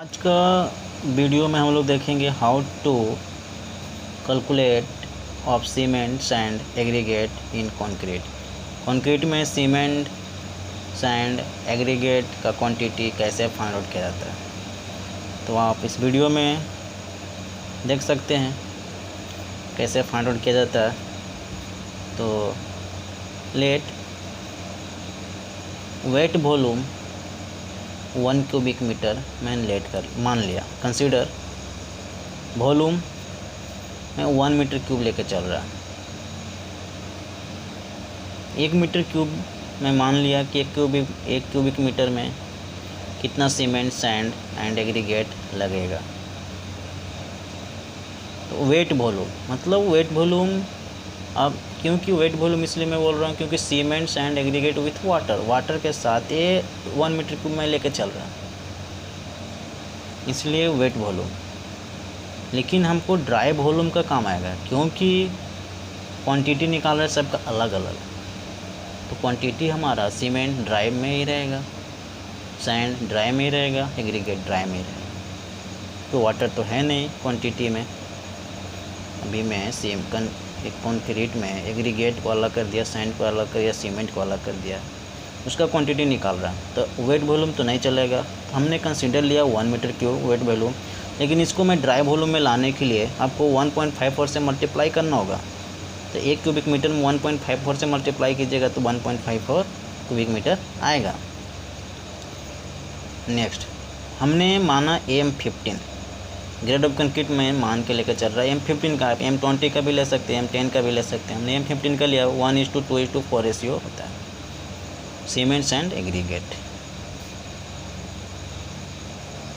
आज का वीडियो में हम लोग देखेंगे how to calculate of cement sand aggregate in concrete. Concrete में सीमेंट सैंड एग्रीगेट का क्वांटिटी कैसे फाइंड आउट किया जाता है, तो आप इस वीडियो में देख सकते हैं कैसे फाइंड आउट किया जाता है। तो let wet volume 1 cubic metre मैंने लेट कर मान लिया। कंसीडर वॉल्यूम में 1 मीटर क्यूब लेके चल रहा है। 1 मीटर क्यूब में मान लिया कि 1 क्यूबिक मीटर में कितना सीमेंट सैंड एंड एग्रीगेट लगेगा। तो वेट वॉल्यूम मतलब वेट वॉल्यूम, अब क्योंकि वेट वॉल्यूम इसलिए मैं बोल रहा हूँ क्योंकि cement sand aggregate with water के साथ ये 1 मीटर क्यूब में लेके चल रहा है, इसलिए वेट वॉल्यूम। लेकिन हमको ड्राई वॉल्यूम का काम आएगा क्योंकि क्वांटिटी निकाल रहे सबका अलग अलग। तो क्वांटिटी हमारा सीमेंट ड्राई में ही रहेगा, सैंड ड्राई में ही रहेगा, एग्रीगेट ड्राई में ही रहेगा। तो वाटर तो है नहीं क्वांटिटी में। अभी मैं एक कंक्रीट में एग्रीगेट को अलग कर दिया, सैंड को अलग कर दिया, सीमेंट को अलग कर दिया, उसका क्वांटिटी निकाल रहा है। तो वेट वॉल्यूम तो नहीं चलेगा। हमने कंसीडर लिया 1 मीटर क्यूब वेट वॉल्यूम, लेकिन इसको मैं ड्राई वॉल्यूम में लाने के लिए आपको 1.54 से मल्टीप्लाई करना होगा। तो 1 क्यूबिक मीटर में 1.54 से मल्टीप्लाई कीजिएगा तो 1.54 क्यूबिक मीटर आएगा। नेक्स्ट हमने माना M15 ग्रेड ऑफ कंक्रीट में मान के लेकर चल रहा है। M15 का M20 का भी ले सकते हैं, M10 का भी ले सकते हैं। हमने M15 का लिया 1:2:4 रेशियो होता है सीमेंट एंड एग्रीगेट।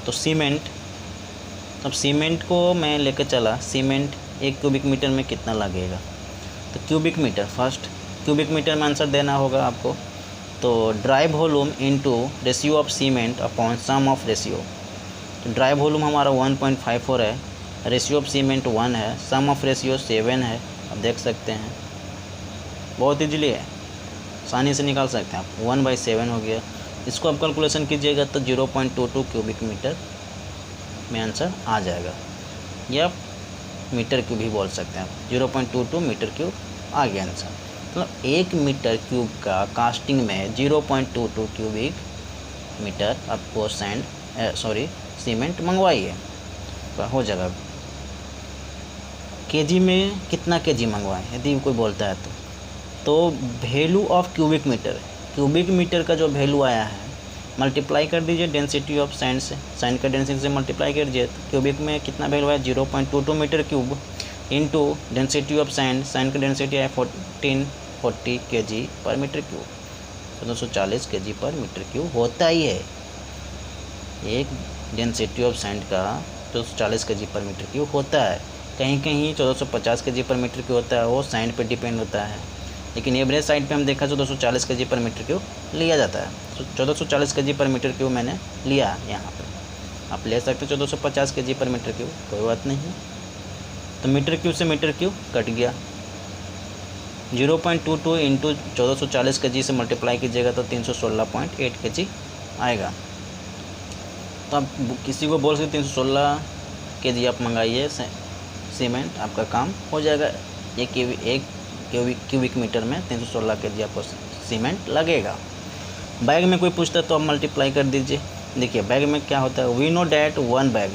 तो अब सीमेंट को मैं लेकर चला, सीमेंट 1 क्यूबिक मीटर में कितना लगेगा। तो cubic metre, first cubic metre में आंसर देना होगा आपको। तो dry volume into ratio of cement upon sum of ratio. तो ड्राई वॉल्यूम हमारा 1.54 है, रेशियो ऑफ सीमेंट 1 है, सम ऑफ रेशियो 7 है। आप देख सकते हैं बहुत इजीली है, आसानी से निकाल सकते हैं आप। 1/7 हो गया। इसको आप कैलकुलेशन कीजिएगा तो 0.22 क्यूबिक मीटर में आंसर आ जाएगा, या मीटर क्यूब भी बोल सकते हैं आप। 0.22 मीटर क्यूब आ गया आंसर। मतलब 1 मीटर क्यूब का कास्टिंग में 0.22 क्यूबिक मीटर आपको सीमेंट मंगवाइए तो हो जाएगा। केजी में कितना केजी मंगवाएं यदि कोई बोलता है तो वैल्यू ऑफ क्यूबिक मीटर का जो वैल्यू आया है मल्टीप्लाई कर दीजिए डेंसिटी ऑफ सैंड से, सैंड का डेंसिटी से मल्टीप्लाई कर दीजिए। तो क्यूबिक में कितना वैल्यू है 0.22 metre cube into density of sand का डेंसिटी है 1440 kg पर मीटर क्यूब, तो 240 kg पर मीटर क्यूब होता ही है। एक डेंसिटी ऑफ सैंड का 240 kg पर मीटर क्यूब होता है। कहीं कहीं 1450 kg पर मीटर क्यूब होता है, वो सैंड पे डिपेंड होता है। लेकिन एवरेज साइड पे हम देखा तो 240 kg पर मीटर क्यूब लिया जाता है। तो 1440 kg पर मीटर क्यूब मैंने लिया यहाँ पर। आप ले सकते 1450 kg पर मीटर क्यूब, कोई बात नहीं। तो मीटर क्यूब से मीटर क्यूब कट गया। 0.22 इंटू 1440 kg से मल्टीप्लाई कीजिएगा तो 316.8 kg आएगा। तो आप किसी को बोल सकते 316 kg आप मंगाइए सीमेंट, आपका काम हो जाएगा। एक क्यूबिक मीटर में 316 kg आपको सीमेंट लगेगा। बैग में कोई पूछता है तो आप मल्टीप्लाई कर दीजिए। देखिए बैग में क्या होता है, वी नो डैट 1 बैग,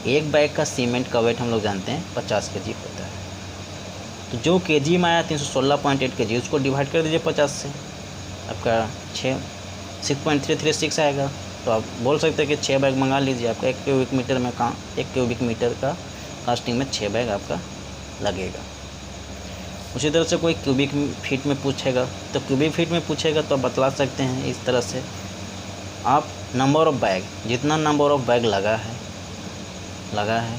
एक बैग का सीमेंट का वेट हम लोग जानते हैं 50 kg होता है। तो जो केजी में आया 316.8 kg, उसको डिवाइड कर दीजिए 50 से, आपका 6.336 आएगा। तो आप बोल सकते हैं कि 6 बैग मंगा लीजिए। आपका 1 क्यूबिक मीटर में 1 क्यूबिक मीटर का कास्टिंग में 6 बैग आपका लगेगा। उसी तरह से कोई क्यूबिक फीट में पूछेगा तो आप बतला सकते हैं इस तरह से। आप नंबर ऑफ़ बैग, जितना नंबर ऑफ़ बैग लगा है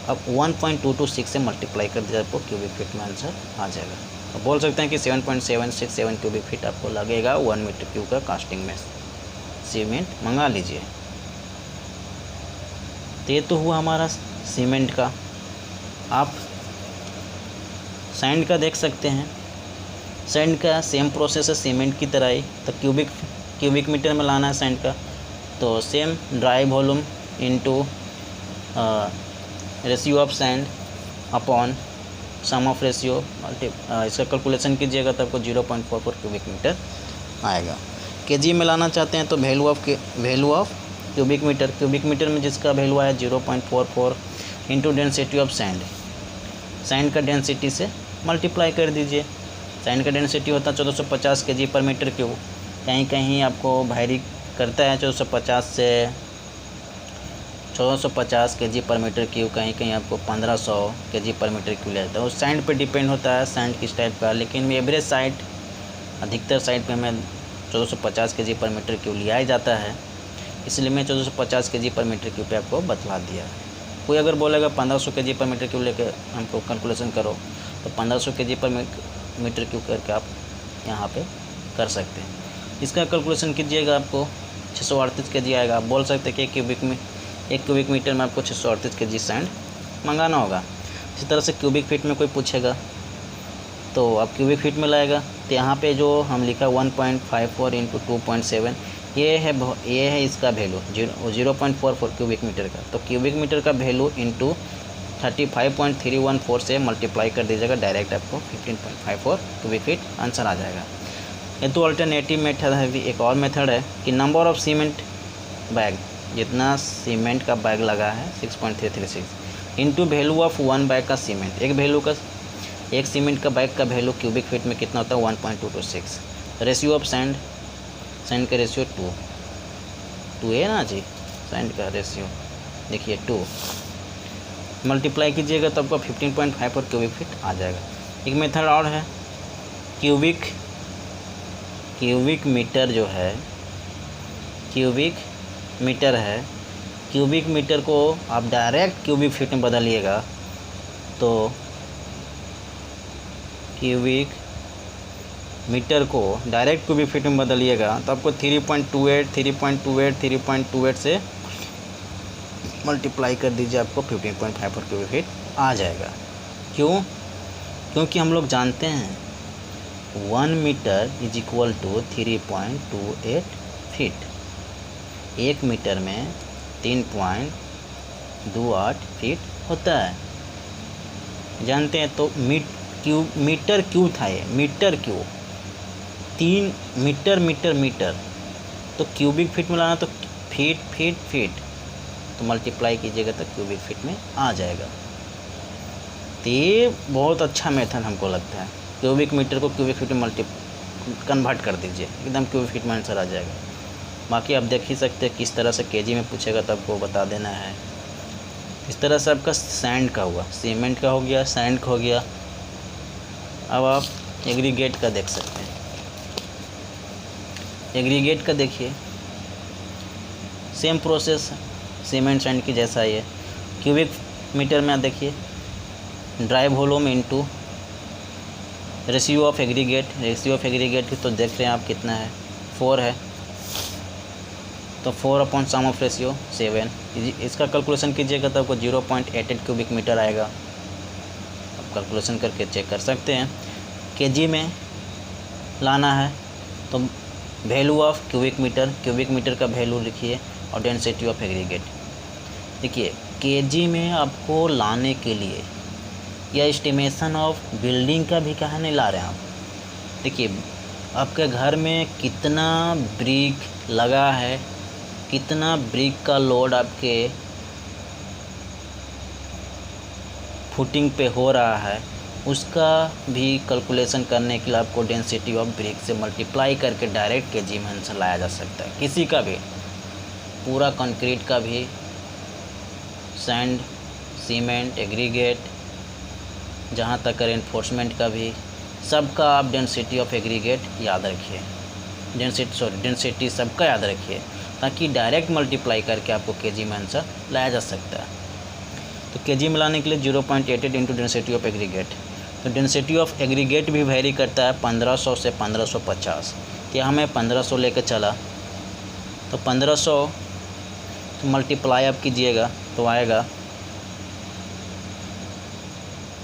अब 1.226 से मल्टीप्लाई कर दिया, आपको क्यूबिक फीट में आंसर आ जाएगा। तो बोल सकते हैं कि 7.767 क्यूबिक फीट आपको लगेगा 1 मीटर क्यूब का कास्टिंग में सीमेंट मंगा लीजिए। तो ये तो हुआ हमारा सीमेंट का। आप सैंड का देख सकते हैं, सैंड का सेम प्रोसेस है सीमेंट की तरह ही। तो क्यूबिक मीटर में लाना है सैंड का, तो same dry volume into ratio of sand upon sum of ratio इसका कैलकुलेशन कीजिएगा तो आपको 0.44 क्यूबिक मीटर आएगा। केजी में लाना चाहते हैं तो वैल्यू ऑफ क्यूबिक मीटर में जिसका वैल्यू आया 0.44 इंटू डेंसिटी ऑफ सैंड का डेंसिटी से मल्टीप्लाई कर दीजिए। सैंड का डेंसिटी होता है 1450 केजी पर मीटर क्यूब, कहीं कहीं आपको भारी करता है 1450 से 1450 केजी पर मीटर क्यूब, कहीं कहीं आपको 1500 केजी पर मीटर क्यूब ले जाता है। उस सैंड पे डिपेंड होता है सैंड किस टाइप का, लेकिन एवरेज साइट अधिकतर साइट पे हमें 1450 केजी पर मीटर क्यूब लिया ही जाता है, इसलिए मैं 1450 केजी पर मीटर क्यूब पे आपको बतला दिया है। कोई अगर बोलेगा 1500 केजी पर मीटर क्यूब लेके हमको कैलकुलेशन करो तो 1500 केजी पर मीटर क्यूब करके आप यहाँ पे कर सकते हैं। इसका कैलकुलेशन कीजिएगा आपको 638 केजी आएगा। आप बोल सकते हैं कि एक क्यूबिक मीटर में आपको 638 केजी सैंड मंगाना होगा। इसी तरह से क्यूबिक फीट में कोई पूछेगा तो आप क्यूबिक फीट में लाएगा तो यहाँ पे जो हम लिखा 1.54 इंटू 2.7 ये है इसका वैल्यू 0.44 क्यूबिक मीटर का। तो क्यूबिक मीटर का वैल्यू इंटू 35.314 से मल्टीप्लाई कर दीजिएगा, डायरेक्ट आपको 15.54 क्यूबिक फीट आंसर आ जाएगा। ये तो अल्टरनेटिव मेथड है। भी एक और मेथड है कि नंबर ऑफ सीमेंट बैग, जितना सीमेंट का बैग लगा है 6.336 इंटू वैल्यू ऑफ 1 बैग का सीमेंट। एक सीमेंट का बैग का वैल्यू क्यूबिक फीट में कितना होता है 1.226। रेशियो ऑफ सैंड का रेशियो 2 है ना जी, सैंड का रेशियो देखिए 2, मल्टीप्लाई कीजिएगा तो आपको 15.54 क्यूबिक फीट आ जाएगा। एक मेथड और है क्यूबिक मीटर जो है क्यूबिक मीटर को आप डायरेक्ट क्यूबिक फीट में बदलिएगा तो क्यूबिक मीटर को डायरेक्ट क्यूबिक फीट में बदलिएगा तो आपको 3.28 से मल्टीप्लाई कर दीजिए, आपको 15.54 क्यूबिक फीट आ जाएगा। क्योंकि हम लोग जानते हैं 1 metre is equal to 3.28 feet. 1 metre में 3.28 फीट होता है, जानते हैं। तो मीटर क्यूब था ये, मीटर क्यूब 3 मीटर तो क्यूबिक फीट में लाना तो फीट तो मल्टीप्लाई कीजिएगा तो क्यूबिक फीट में आ जाएगा। तो ये बहुत अच्छा मेथड हमको लगता है। क्यूबिक मीटर को क्यूबिक फीट में कन्वर्ट कर दीजिए, एकदम क्यूबिक फीट में आंसर आ जाएगा। बाकी आप देख ही सकते हैं किस तरह से केजी में पूछेगा तो आपको बता देना है। इस तरह से आपका सैंड का हुआ, सीमेंट का हो गया, सैंड का हो गया। अब आप एग्रीगेट का देख सकते हैं। एग्रीगेट का देखिए सेम प्रोसेस सीमेंट सैंड की जैसा ही है। क्यूबिक मीटर में देखिए dry volume into ratio of aggregate की तो देख रहे हैं आप कितना है 4 है, तो 4 अपॉन सम ऑफ रेशियो 7। इसका कैलकुलेशन कीजिएगा तो आपको 0.88 क्यूबिक मीटर आएगा। आप कैलकुलेशन करके चेक कर सकते हैं। केजी में लाना है तो वैल्यू ऑफ क्यूबिक मीटर का वैल्यू लिखिए और डेंसिटी ऑफ एग्रीगेट। देखिए केजी में आपको लाने के लिए या एस्टिमेशन ऑफ बिल्डिंग का भी कहाँ नहीं ला रहे हैं आप। देखिए आपके घर में कितना ब्रिक लगा है, कितना ब्रिक का लोड आपके फुटिंग पे हो रहा है, उसका भी कैलकुलेशन करने के लिए आपको डेंसिटी ऑफ ब्रिक से मल्टीप्लाई करके डायरेक्ट केजी में आंसर लाया जा सकता है। किसी का भी, पूरा कंक्रीट का भी, सैंड, सीमेंट, एग्रीगेट, जहाँ तक रेनफोर्समेंट का भी, सबका आप डेंसिटी ऑफ एग्रीगेट याद रखिए, डेंसिटी सबका याद रखिए, ताकि डायरेक्ट मल्टीप्लाई करके आपको केजी में आंसर लाया जा सकता है। तो केजी में लाने के लिए 0.88 इंटू डेंसिटी ऑफ एग्रीगेट। तो डेंसिटी ऑफ एग्रीगेट भी वेरी करता है 1500 से 1550। तो यहाँ मैं 1500 लेकर चला तो 1500 तो मल्टीप्लाई आप कीजिएगा तो आएगा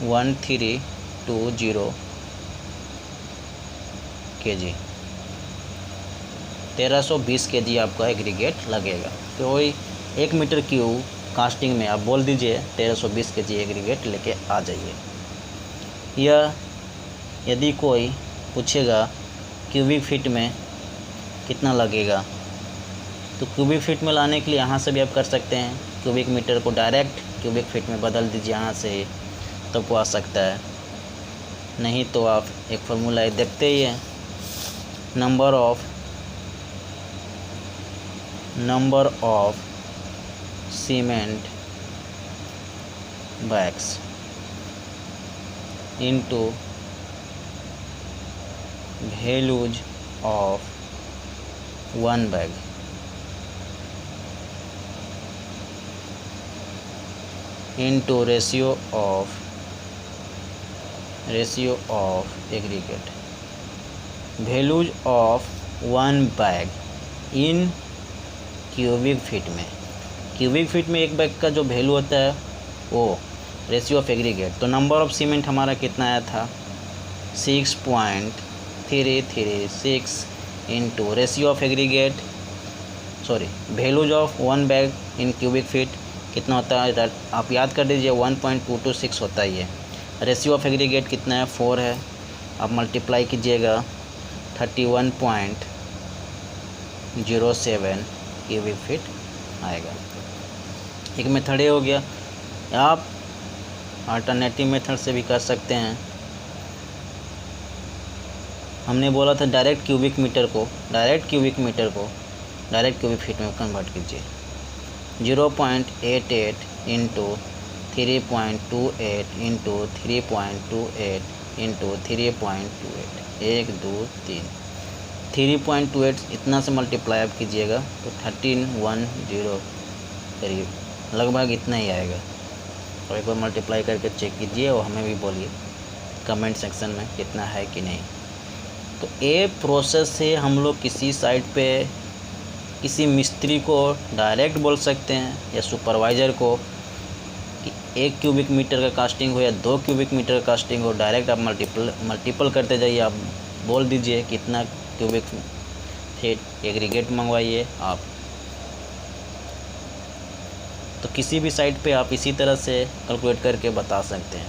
1320 केजी, 1320 केजी आपका एग्रीगेट लगेगा। तो वही 1 मीटर क्यूब कास्टिंग में आप बोल दीजिए 1320 kg एग्रीगेट लेके आ जाइए। या यदि कोई पूछेगा क्यूबिक फीट में कितना लगेगा, तो क्यूबिक फीट में लाने के लिए यहाँ से भी आप कर सकते हैं। क्यूबिक मीटर को डायरेक्ट क्यूबिक फीट में बदल दीजिए यहाँ से ही, तब वो आ सकता है। नहीं तो आप एक फार्मूला देखते ही हैं, number of cement bags into values of 1 bag into ratio of aggregate values of 1 bag in cubic feet में। क्यूबिक फीट में एक बैग का जो वैल्यू होता है वो रेशियो ऑफ एग्रीगेट। तो नंबर ऑफ सीमेंट हमारा कितना आया था 6.336 into ratio of aggregate values of 1 bag in cubic feet कितना होता है, आप याद कर दीजिए 1.226 होता ही है। रेशियो ऑफ एग्रीगेट कितना है 4 है, आप मल्टीप्लाई कीजिएगा 31.07 क्यूबिक फीट आएगा। एक मेथड ये हो गया। आप अल्टरनेटिव मेथड से भी कर सकते हैं। हमने बोला था डायरेक्ट क्यूबिक क्यूबिक फीट में कन्वर्ट कीजिए। 0.88 इंटू 3.28 इंटू 3.28 इंटू 3.28 1 2 3 3.28 इतना से मल्टीप्लाई आप कीजिएगा तो 1310 करीब लगभग इतना ही आएगा। और एक बार मल्टीप्लाई करके चेक कीजिए और हमें भी बोलिए कमेंट सेक्शन में कितना है कि नहीं। तो ये प्रोसेस से हम लोग किसी साइट पे किसी मिस्त्री को डायरेक्ट बोल सकते हैं या सुपरवाइज़र को कि 1 क्यूबिक मीटर का कास्टिंग हो या 2 क्यूबिक मीटर का कास्टिंग हो, डायरेक्ट आप मल्टीपल करते जाइए। आप बोल दीजिए कितना क्यूबिक फीट एग्रीगेट मंगवाइए आप। तो किसी भी साइट पे आप इसी तरह से कैलकुलेट करके बता सकते हैं।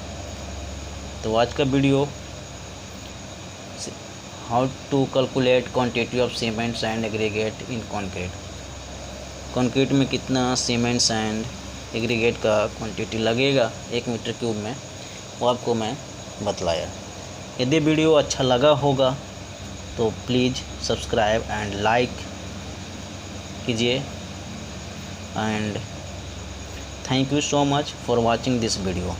तो आज का video how to calculate quantity of cement sand aggregate in concrete में कितना सीमेंट सैंड एग्रीगेट का क्वांटिटी लगेगा 1 मीटर क्यूब में, वो आपको मैं बतलाया। यदि वीडियो अच्छा लगा होगा तो प्लीज़ सब्सक्राइब एंड लाइक कीजिए and thank you so much for watching this video।